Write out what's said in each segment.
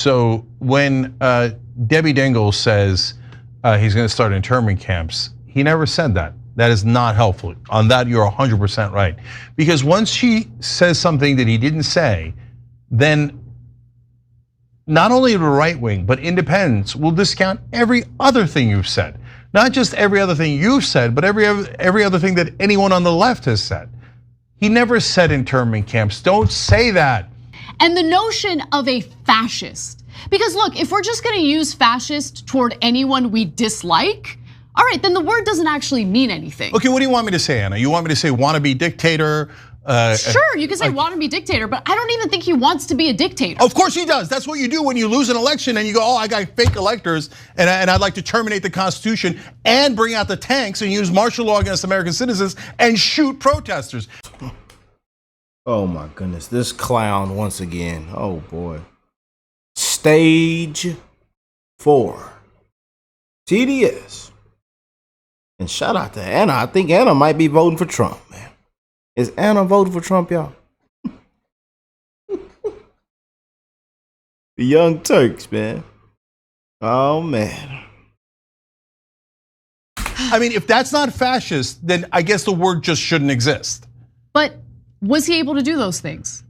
So when Debbie Dingell says he's going to start internment camps, he never said that. That is not helpful. On that, you're 100% right. Because once she says something that he didn't say, then not only the right wing, but independents will discount every other thing you've said. Not just every other thing you've said, but every other thing that anyone on the left has said. He never said internment camps. Don't say that. And the notion of a fascist. Because look, if we're just gonna use fascist toward anyone we dislike, all right, then the word doesn't actually mean anything. Okay, what do you want me to say, Anna? You want me to say wannabe dictator? Sure, you can say wannabe dictator, but I don't even think he wants to be a dictator. Of course he does. That's what you do when you lose an election and you go, oh, I got fake electors and I'd like to terminate the Constitution and bring out the tanks and use martial law against American citizens and shoot protesters. Oh my goodness, this clown once again. Oh boy. Stage 4. TDS. And shout out to Anna. I think Anna might be voting for Trump, man. Is Anna voting for Trump, y'all? The Young Turks, man. Oh man. I mean, if that's not fascist, then I guess the word just shouldn't exist. But was he able to do those things?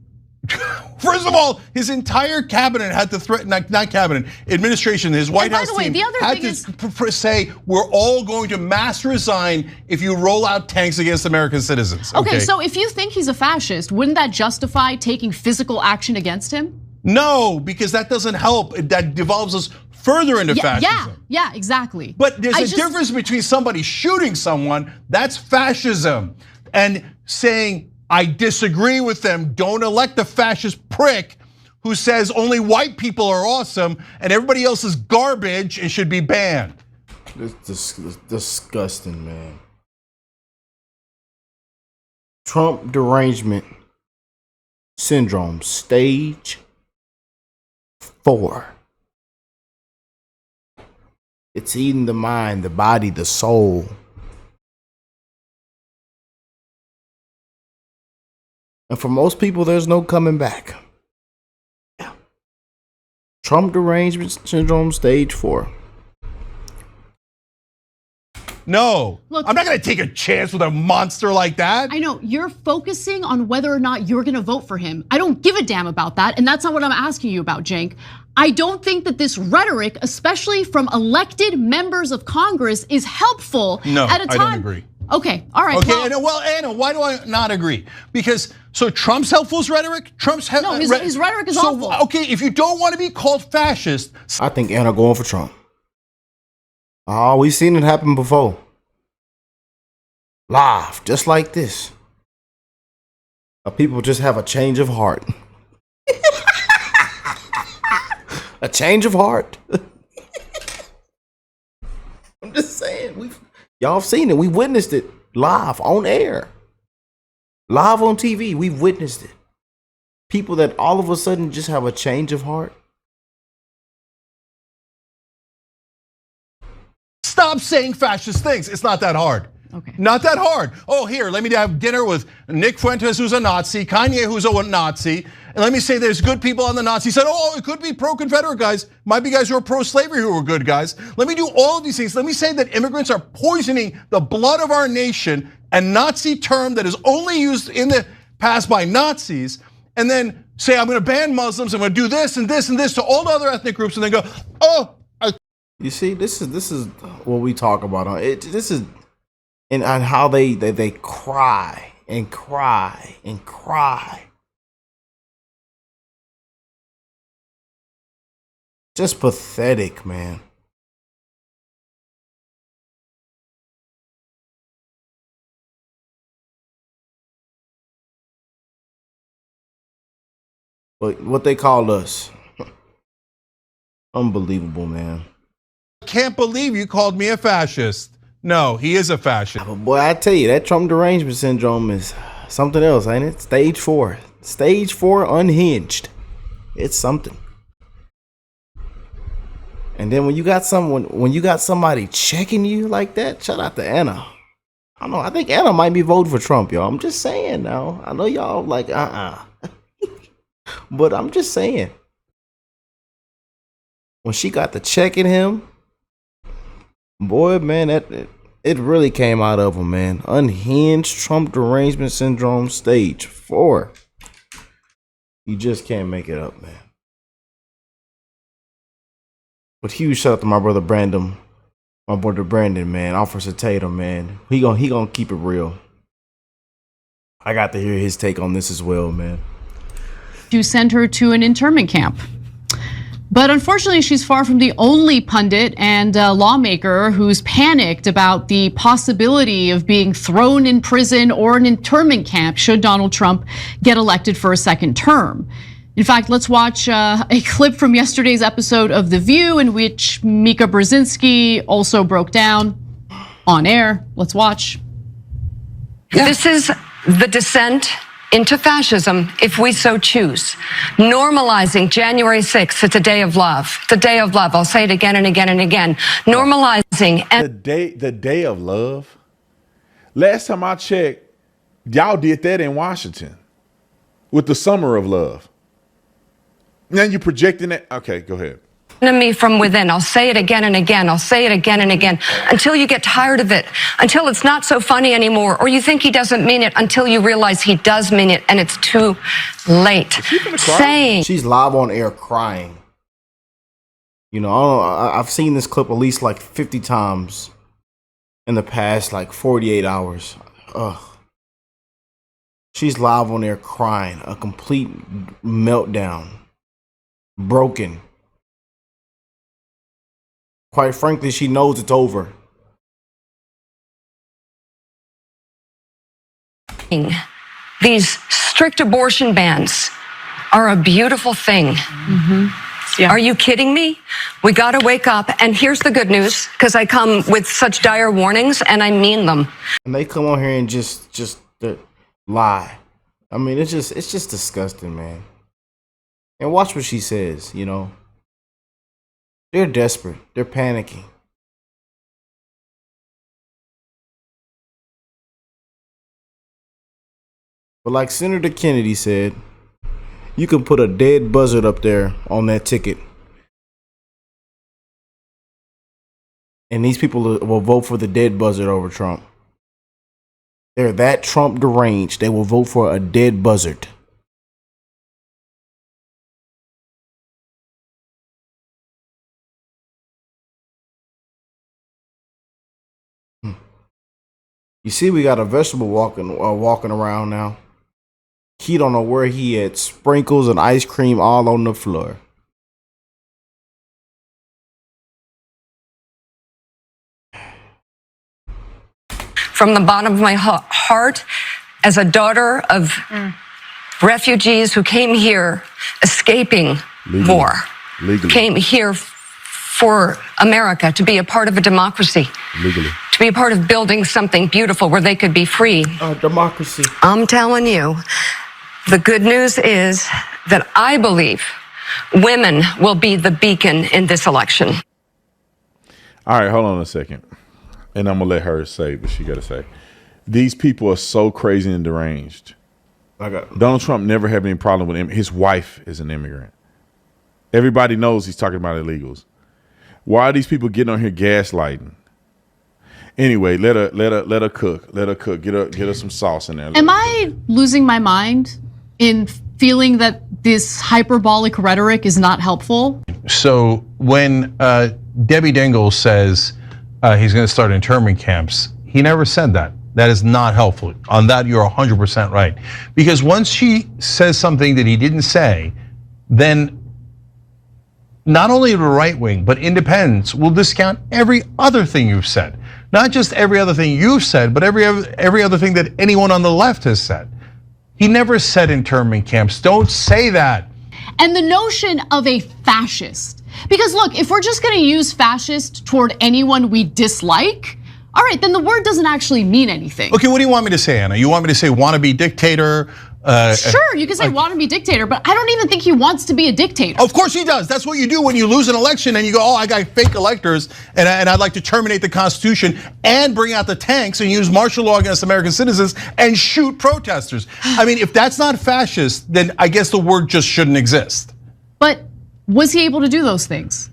First of all, his entire cabinet had to threaten, not cabinet, administration, his White House team had to say, we're all going to mass resign if you roll out tanks against American citizens. Okay, so if you think he's a fascist, wouldn't that justify taking physical action against him? No, because that doesn't help. That devolves us further into fascism. Yeah, exactly. But there's a difference between somebody shooting someone, that's fascism, and saying, I disagree with them. Don't elect the fascist prick who says only white people are awesome and everybody else is garbage and should be banned. This is disgusting, man. Trump derangement syndrome, stage 4. It's eating the mind, the body, the soul. And for most people, there's no coming back. Yeah. Trump derangement syndrome, stage 4. No, look, I'm not gonna take a chance with a monster like that. I know, you're focusing on whether or not you're gonna vote for him. I don't give a damn about that, and that's not what I'm asking you about, Cenk. I don't think that this rhetoric, especially from elected members of Congress, is helpful at a time. I don't agree. Okay, all right. Okay, well, Anna, why do I not agree? Because, so Trump's helpful rhetoric? No, his rhetoric is awful. Okay, if you don't want to be called fascist. I think Anna going for Trump. Oh, we've seen it happen before. Live, just like this. People just have a change of heart. A change of heart. I'm just saying, y'all have seen it. We witnessed it live on air. Live on TV, we've witnessed it. People that all of a sudden just have a change of heart. Stop saying fascist things. It's not that hard. Okay. Not that hard. Oh, here, let me have dinner with Nick Fuentes, who's a Nazi, Kanye, who's a Nazi, and let me say there's good people on the Nazi side. Oh, it could be pro-Confederate guys. Might be guys who are pro-slavery who are good guys. Let me do all of these things. Let me say that immigrants are poisoning the blood of our nation, a Nazi term that is only used in the past by Nazis, and then say I'm gonna ban Muslims, I'm gonna do this and this and this to all the other ethnic groups, and then go, oh. You see, this is what we talk about on it. This is and how they cry and cry and cry. Just pathetic, man. But what they call us. Unbelievable, man. Can't believe you called me a fascist. No, he is a fascist. But boy, I tell you, that Trump derangement syndrome is something else, ain't it? Stage 4. Stage 4 unhinged. It's something. And then when you got somebody checking you like that, shout out to Anna. I don't know, I think Anna might be voting for Trump, y'all. I'm just saying now. I know y'all like, but I'm just saying. when she got the check in him, boy, man, it really came out of him, man. Unhinged Trump derangement syndrome stage 4. You just can't make it up, man. But huge shout out to my brother Brandon, man. Officer Tatum, man. He gonna keep it real. I got to hear his take on this as well, man. To send her to an internment camp. But unfortunately, she's far from the only pundit and lawmaker who's panicked about the possibility of being thrown in prison or an internment camp should Donald Trump get elected for a second term. In fact, let's watch a clip from yesterday's episode of The View in which Mika Brzezinski also broke down on air. Let's watch. This is the descent into fascism, if we so choose. Normalizing January 6th, it's a day of love. It's a day of love. I'll say it again and again and again. Normalizing the day of love. Last time I checked, y'all did that in Washington with the summer of love. Now you're projecting it. Okay, go ahead. enemy from within. I'll say it again and again. I'll say it again and again until you get tired of it, until it's not so funny anymore, or you think he doesn't mean it until you realize he does mean it and it's too late. Saying she's live on air crying. You know, I've seen this clip at least like 50 times in the past like 48 hours. Ugh. She's live on air crying, a complete meltdown, broken. Quite frankly, she knows it's over. These strict abortion bans are a beautiful thing. Mm-hmm. Yeah. Are you kidding me? We got to wake up. And here's the good news, because I come with such dire warnings, and I mean them. And they come on here and just lie. I mean, it's just disgusting, man. And watch what she says, you know. They're desperate. They're panicking. But like Senator Kennedy said, you can put a dead buzzard up there on that ticket, and these people will vote for the dead buzzard over Trump. They're that Trump deranged. They will vote for a dead buzzard. You see, we got a vegetable walking around now. He don't know where he had sprinkles and ice cream all on the floor. From the bottom of my heart, as a daughter of refugees who came here escaping war, came here for America to be a part of a democracy, to be a part of building something beautiful where they could be free. Democracy. I'm telling you, the good news is that I believe women will be the beacon in this election. All right, hold on a second. And I'm going to let her say what she got to say. These people are so crazy and deranged. Donald Trump never had any problem with him. His wife is an immigrant. Everybody knows he's talking about illegals. Why are these people getting on here gaslighting? Anyway, let her cook. Let her cook. Get her some sauce in there. Am I losing my mind in feeling that this hyperbolic rhetoric is not helpful? So when Debbie Dingell says he's going to start internment camps, he never said that. That is not helpful. On that, you're 100% right. Because once she says something that he didn't say, then not only the right wing, but independents will discount every other thing you've said. Not just every other thing you've said, but every other thing that anyone on the left has said. He never said internment camps. Don't say that. And the notion of a fascist. Because look, if we're just gonna use fascist toward anyone we dislike, all right, then the word doesn't actually mean anything. Okay, what do you want me to say, Anna? You want me to say wannabe dictator? Sure, you can say wannabe dictator, but I don't even think he wants to be a dictator. Of course he does. That's what you do when you lose an election and you go, oh, I got fake electors and I'd like to terminate the Constitution and bring out the tanks and use martial law against American citizens and shoot protesters. I mean, if that's not fascist, then I guess the word just shouldn't exist. But was he able to do those things?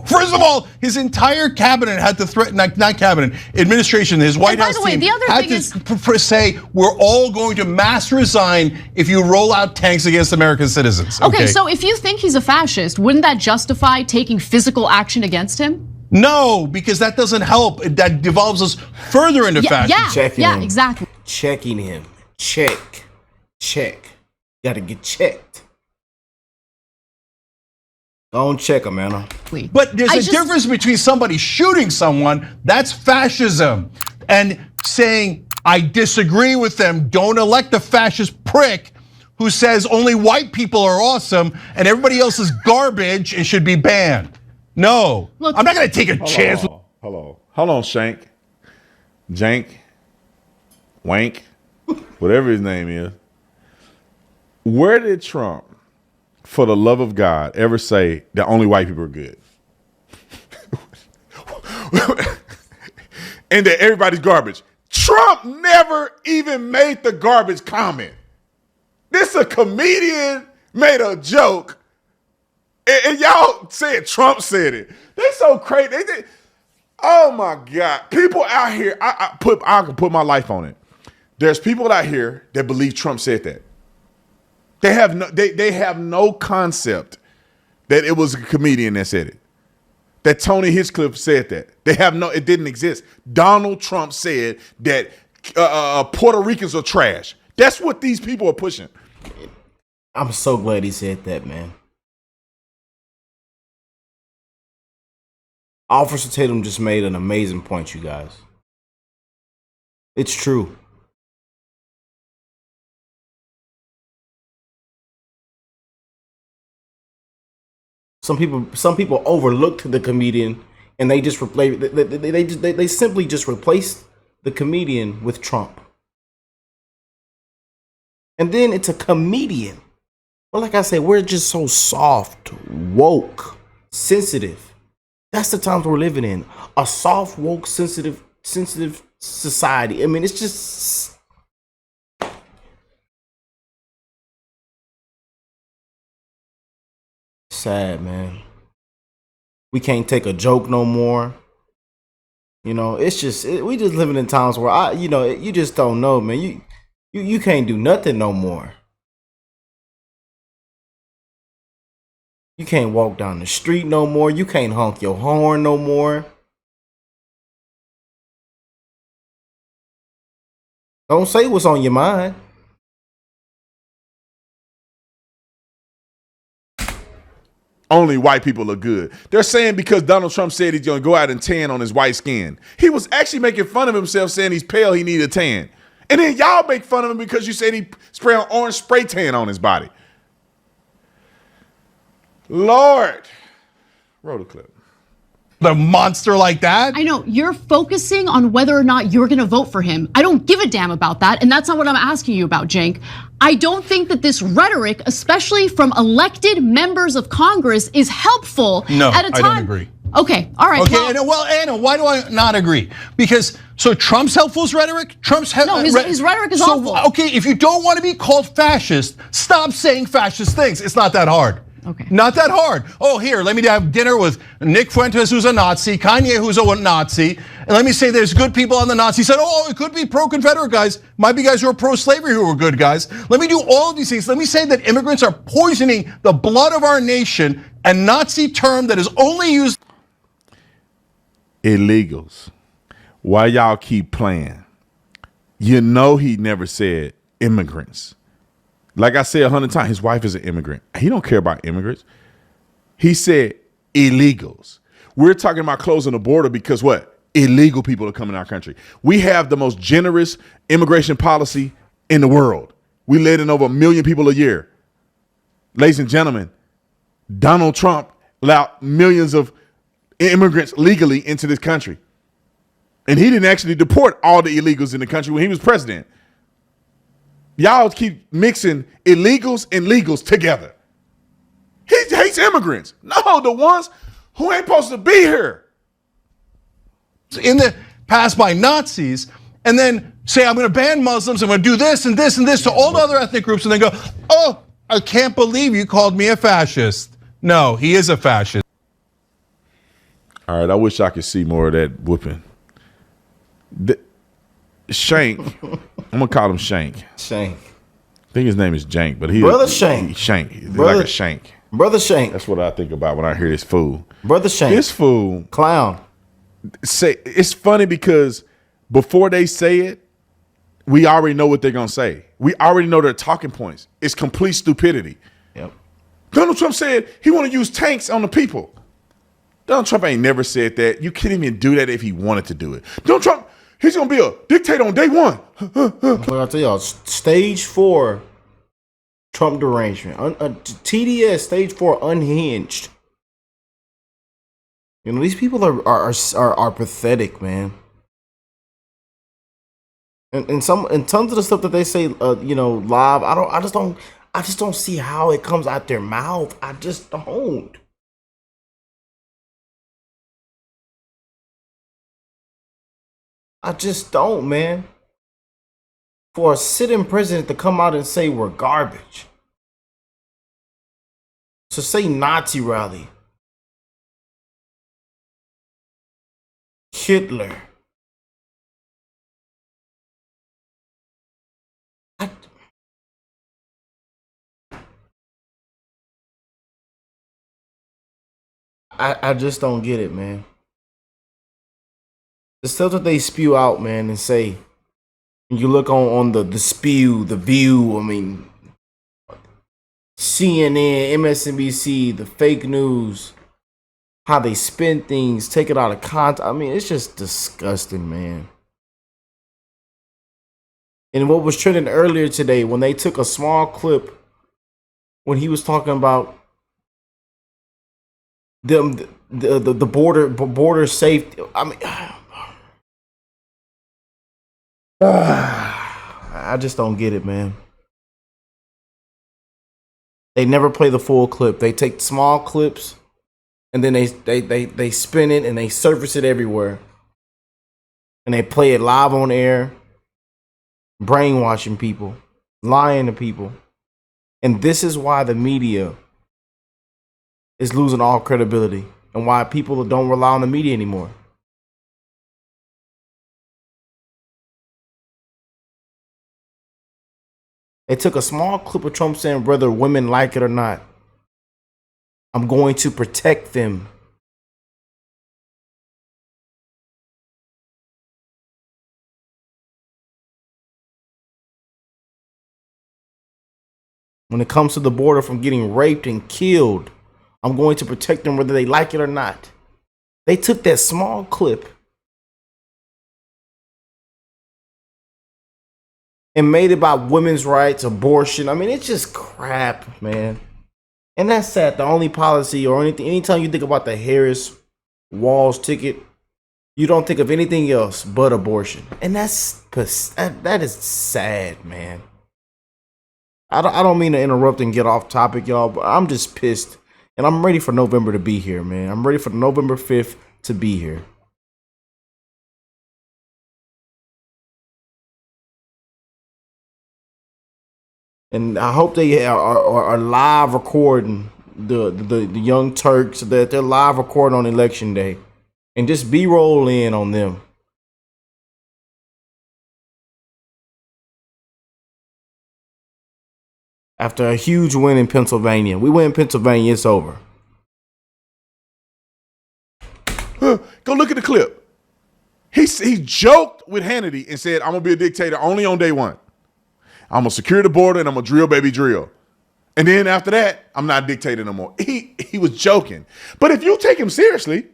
First of all, his entire cabinet had to threaten, not cabinet, administration, his White House team had to say, we're all going to mass resign if you roll out tanks against American citizens. Okay, so if you think he's a fascist, wouldn't that justify taking physical action against him? No, because that doesn't help. That devolves us further into fascism. Yeah, exactly. Checking him. Check. Gotta get checked. Don't check him, man. But there's a difference between somebody shooting someone, that's fascism, and saying, I disagree with them, don't elect a fascist prick who says only white people are awesome and everybody else is garbage and should be banned. No, look, I'm not gonna take a chance. Hold on, Shank, Jank, Wank, whatever his name is. Where did Trump, for the love of God, ever say that only white people are good? And that everybody's garbage. Trump never even made the garbage comment. This a comedian made a joke. And y'all said Trump said it. They so crazy. Oh my God. People out here, I can put my life on it. There's people out here that believe Trump said that. They have no concept that it was a comedian that said it. That Tony Hinchcliffe said that. It didn't exist. Donald Trump said that Puerto Ricans are trash. That's what these people are pushing. I'm so glad he said that, man. Officer Tatum just made an amazing point, you guys. It's true. Some people overlooked the comedian and they just they simply just replaced the comedian with Trump. And then it's a comedian. But like I said, we're just so soft, woke, sensitive. That's the times we're living in. A soft, woke, sensitive society. I mean, it's just sad, man. We can't take a joke no more. You know, it's just we just living in times where you just don't know, man. You can't do nothing no more. You can't walk down the street no more. You can't honk your horn no more. Don't say what's on your mind. Only white people are good. They're saying because Donald Trump said he's going to go out and tan on his white skin. He was actually making fun of himself saying he's pale, he needed a tan. And then y'all make fun of him because you said he sprayed an orange spray tan on his body. Lord. Roll the clip. The monster like that? I know, you're focusing on whether or not you're gonna vote for him. I don't give a damn about that, and that's not what I'm asking you about, Cenk. I don't think that this rhetoric, especially from elected members of Congress, is helpful at a time. I don't agree. Okay, all right. Okay, well, Anna, why do I not agree? Because, so Trump's helpful's rhetoric? No, his rhetoric is awful. Okay, if you don't want to be called fascist, stop saying fascist things. It's not that hard. Okay. Not that hard. Oh, here, let me have dinner with Nick Fuentes, who's a Nazi, Kanye, who's a Nazi, and let me say there's good people on the Nazi side. Oh, it could be pro-Confederate guys. Might be guys who are pro-slavery who are good guys. Let me do all of these things. Let me say that immigrants are poisoning the blood of our nation, a Nazi term that is only used. Illegals. Why y'all keep playing? You know he never said immigrants. Like I said 100 times, his wife is an immigrant. He don't care about immigrants. He said illegals. We're talking about closing the border because what? Illegal people are coming in our country. We have the most generous immigration policy in the world. We let in over 1 million people a year. Ladies and gentlemen, Donald Trump allowed millions of immigrants legally into this country. And he didn't actually deport all the illegals in the country when he was president. Y'all keep mixing illegals and legals together. He hates immigrants. No, the ones who ain't supposed to be here. In the past by Nazis, and then say, I'm going to ban Muslims, I'm going to do this and this and this to all the other ethnic groups, and then go, oh, I can't believe you called me a fascist. No, he is a fascist. All right, I wish I could see more of that whooping. Shank, I'm gonna call him Shank. Shank. I think his name is Jank, but Brother Shank. Shank, Brother, like a shank. Brother Shank. That's what I think about when I hear this fool. Brother Shank. This fool clown. Say it's funny because before they say it, we already know what they're gonna say. We already know their talking points. It's complete stupidity. Yep. Donald Trump said he want to use tanks on the people. Donald Trump ain't never said that. You can't even do that if he wanted to do it. Donald Trump, he's gonna be a dictator on day one. I'll tell y'all, stage 4 Trump derangement. TDS stage 4 unhinged. You know, these people are pathetic, man. And tons of the stuff that they say, you know, live, I just don't see how it comes out their mouth. I just don't. I just don't, man. For a sitting president to come out and say we're garbage. To say Nazi rally. Hitler. I just don't get it, man. The stuff that they spew out, man, and say, and you look on the spew, the view, I mean, CNN, MSNBC, the fake news, how they spin things, take it out of context. I mean, it's just disgusting, man. And what was trending earlier today, when they took a small clip when he was talking about the border safety. I mean, I just don't get it, man. They never play the full clip. They take small clips and then they spin it and they surface it everywhere. And they play it live on air, brainwashing people, lying to people. And this is why the media is losing all credibility and why people don't rely on the media anymore. They took a small clip of Trump saying, whether women like it or not, I'm going to protect them. When it comes to the border from getting raped and killed, I'm going to protect them whether they like it or not. They took that small clip and made it about women's rights, abortion. I mean, it's just crap, man. And that's sad. The only policy or anything, anytime you think about the Harris Walls ticket, you don't think of anything else but abortion. And that is sad, man. I don't mean to interrupt and get off topic, y'all, but I'm just pissed. And I'm ready for November to be here, man. I'm ready for November 5th to be here. And I hope they are live recording the Young Turks, that they're live recording on election day. And just B-roll in on them. After a huge win in Pennsylvania. We win in Pennsylvania, it's over. Go look at the clip. He joked with Hannity and said, I'm going to be a dictator only on day one. I'm going to secure the border and I'm going to drill, baby, drill. And then after that, I'm not a dictator no more. He was joking. But if you take him seriously,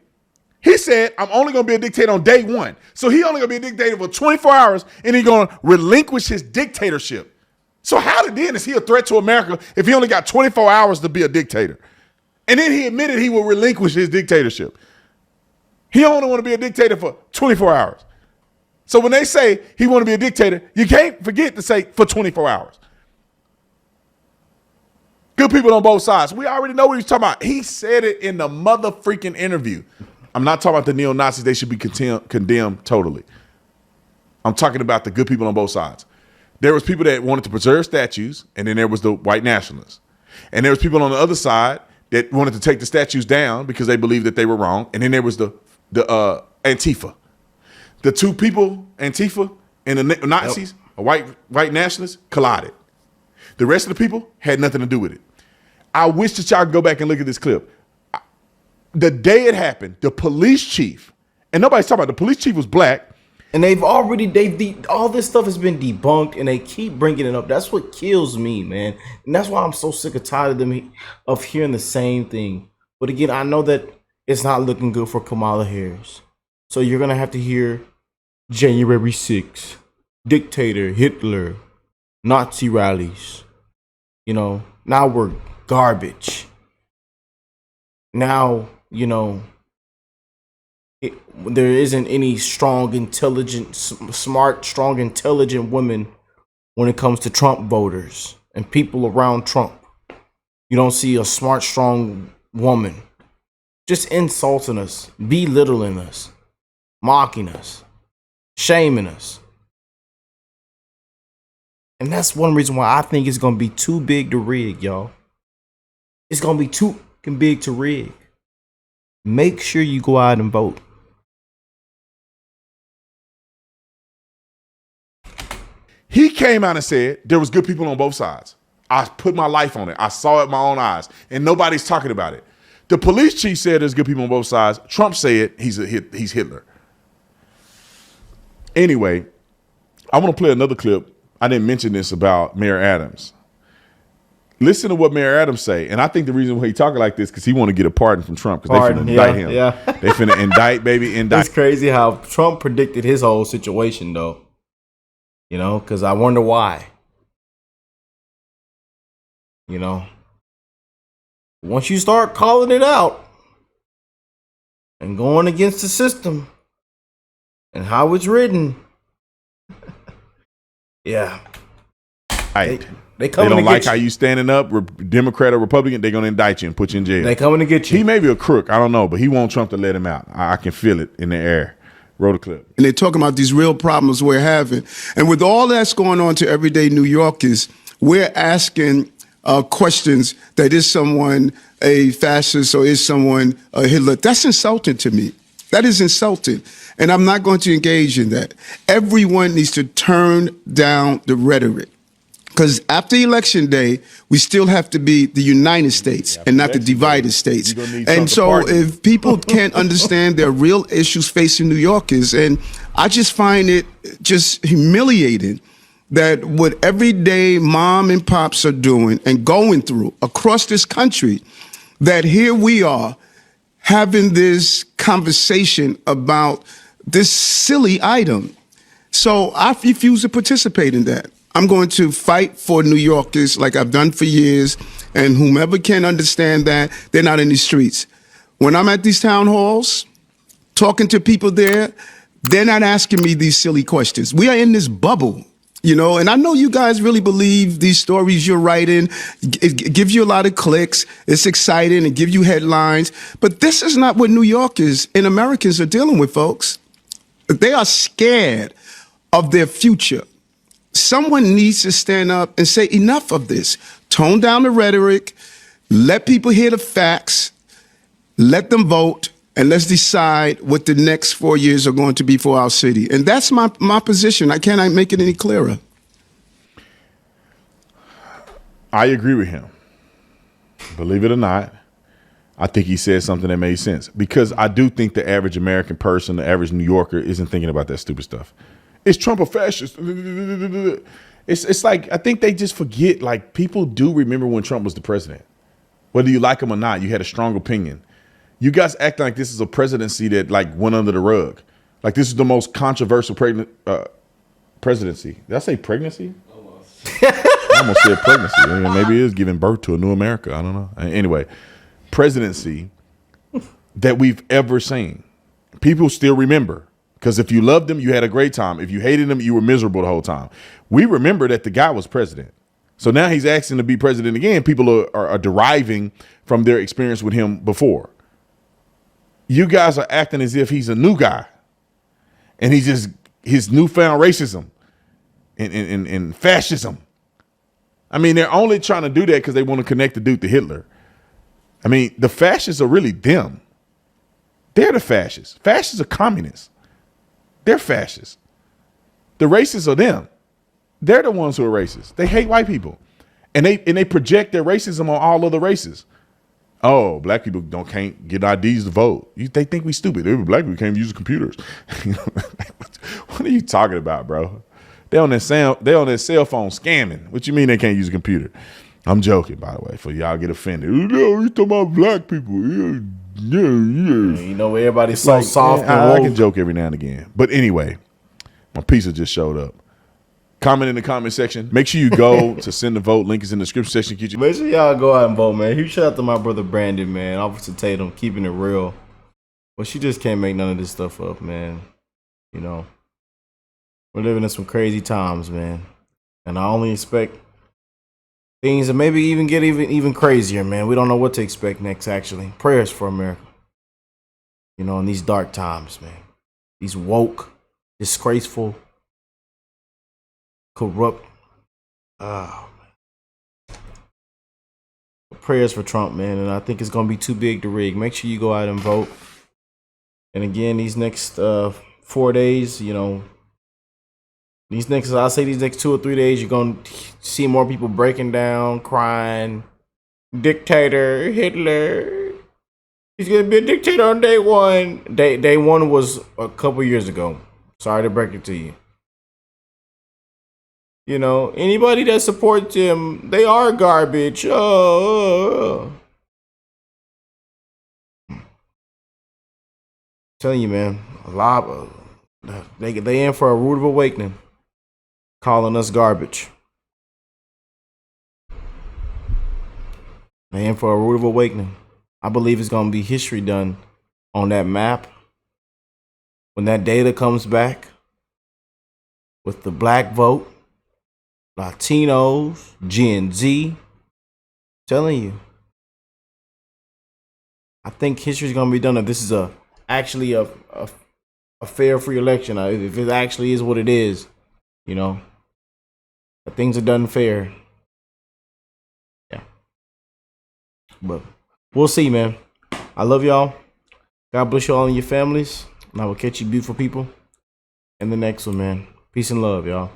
he said, I'm only going to be a dictator on day one. So he only going to be a dictator for 24 hours and he's going to relinquish his dictatorship. So how then is he a threat to America if he only got 24 hours to be a dictator? And then he admitted he will relinquish his dictatorship. He only want to be a dictator for 24 hours. So when they say he want to be a dictator, you can't forget to say for 24 hours. Good people on both sides. We already know what he's talking about. He said it in the mother freaking interview. I'm not talking about the neo-Nazis. They should be condemned totally. I'm talking about the good people on both sides. There was people that wanted to preserve statues, and then there was the white nationalists. And there was people on the other side that wanted to take the statues down because they believed that they were wrong. And then there was the Antifa. The two people, Antifa and the Nazis, white nationalists, collided. The rest of the people had nothing to do with it. I wish that y'all could go back and look at this clip. The day it happened, the police chief, and nobody's talking about the police chief was black. And all this stuff has been debunked, and they keep bringing it up. That's what kills me, man. And that's why I'm so sick and tired of hearing the same thing. But again, I know that it's not looking good for Kamala Harris. So you're gonna have to hear January 6th, dictator, Hitler, Nazi rallies. You know, now we're garbage. Now, you know, there isn't any strong, intelligent, smart, strong, intelligent women when it comes to Trump voters and people around Trump. You don't see a smart, strong woman just insulting us, belittling us, mocking us, shaming us. And that's one reason why I think it's going to be too big to rig, y'all. It's going to be too big to rig. Make sure you go out and vote. He came out and said there was good people on both sides. I put my life on it. I saw it with my own eyes, and nobody's talking about it. The police chief said there's good people on both sides. Trump said he's Hitler. Anyway, I want to play another clip. I didn't mention this about Mayor Adams. Listen to what Mayor Adams say, and I think the reason why he talking like this because he want to get a pardon from Trump because they finna indict him. Yeah. They finna indict, baby, indict. It's crazy how Trump predicted his whole situation, though. You know, because I wonder why. You know, once you start calling it out and going against the system and how it's written, yeah. Right. They don't like how you standing up, Democrat or Republican, they're going to indict you and put you in jail. They coming to get you. He may be a crook, I don't know, but he want Trump to let him out. I can feel it in the air. Roll the clip. And they're talking about these real problems we're having. And with all that's going on to everyday New Yorkers, we're asking questions that is someone a fascist or is someone a Hitler. That's insulting to me. That is insulting. And I'm not going to engage in that. Everyone needs to turn down the rhetoric. Because after Election Day, we still have to be the United States and not the divided states. And so if people can't understand their real issues facing New Yorkers, and I just find it just humiliating that what everyday mom and pops are doing and going through across this country, that here we are having this conversation about this silly item. So I refuse to participate in that. I'm going to fight for New Yorkers like I've done for years, and whomever can understand that, they're not in the streets. When I'm at these town halls, talking to people there, they're not asking me these silly questions. We are in this bubble, you know, and I know you guys really believe these stories you're writing. It gives you a lot of clicks. It's exciting and give you headlines. But this is not what New Yorkers and Americans are dealing with, folks. They are scared of their future. Someone needs to stand up and say enough of this. Tone down the rhetoric, let people hear the facts, let them vote, and let's decide what the next 4 years are going to be for our city. And that's my position. I cannot make it any clearer. I agree with him. Believe it or not, I think he said something that made sense. Because I do think the average American person, the average New Yorker, isn't thinking about that stupid stuff. Is Trump a fascist? It's like, I think they just forget, like, people do remember when Trump was the president. Whether you like him or not, you had a strong opinion. You guys act like this is a presidency that, like, went under the rug. Like, this is the most controversial presidency. Did I say pregnancy? I almost said pregnancy. I mean, maybe it is giving birth to a new America. I don't know. Anyway, presidency that we've ever seen. People still remember. Because if you loved him, you had a great time. If you hated him, you were miserable the whole time. We remember that the guy was president. So now he's asking to be president again. People are deriving from their experience with him before. You guys are acting as if he's a new guy. And he's just his newfound racism and fascism. I mean, they're only trying to do that because they want to connect the dude to Hitler. I mean, the fascists are really them. They're the fascists. Fascists are communists. They're fascists. The racists are them. They're the ones who are racist. They hate white people. And they project their racism on all other races. Oh, black people can't get IDs to vote. They think we stupid. Black people can't use computers. What are you talking about, bro? They on their cell phone scamming. What you mean they can't use a computer? I'm joking, by the way, for y'all get offended. No, you talking about black people. Yeah. You know, everybody's so soft and I can joke every now and again. But anyway, my pizza just showed up. Comment in the comment section. Make sure you go to send the vote. Link is in the description section. Make sure y'all go out and vote, man. Huge shout out to my brother Brandon, man. Officer Tatum, keeping it real. But she just can't make none of this stuff up, man. You know, we're living in some crazy times, man. And I only expect things to maybe even get even crazier, man. We don't know what to expect next, actually. Prayers for America. You know, in these dark times, man. These woke, disgraceful, corrupt. Prayers for Trump, man. And I think it's going to be too big to rig. Make sure you go out and vote. And again, these next 4 days, you know, these next 2 or 3 days, you're going to see more people breaking down, crying. Dictator, Hitler. He's going to be a dictator on day one. Day one was a couple years ago. Sorry to break it to you. You know, anybody that supports him, they are garbage. Telling you, man, a lot of they in for a rude awakening, calling us garbage. They in for a rude awakening. I believe it's gonna be history done on that map when that data comes back with the black vote, Latinos, Gen Z. Telling you, I think history's gonna be done if this is actually a fair, free election. If it actually is what it is, you know, if things are done fair. Yeah. But we'll see, man. I love y'all. God bless you all and your families. And I will catch you beautiful people in the next one, man. Peace and love, y'all.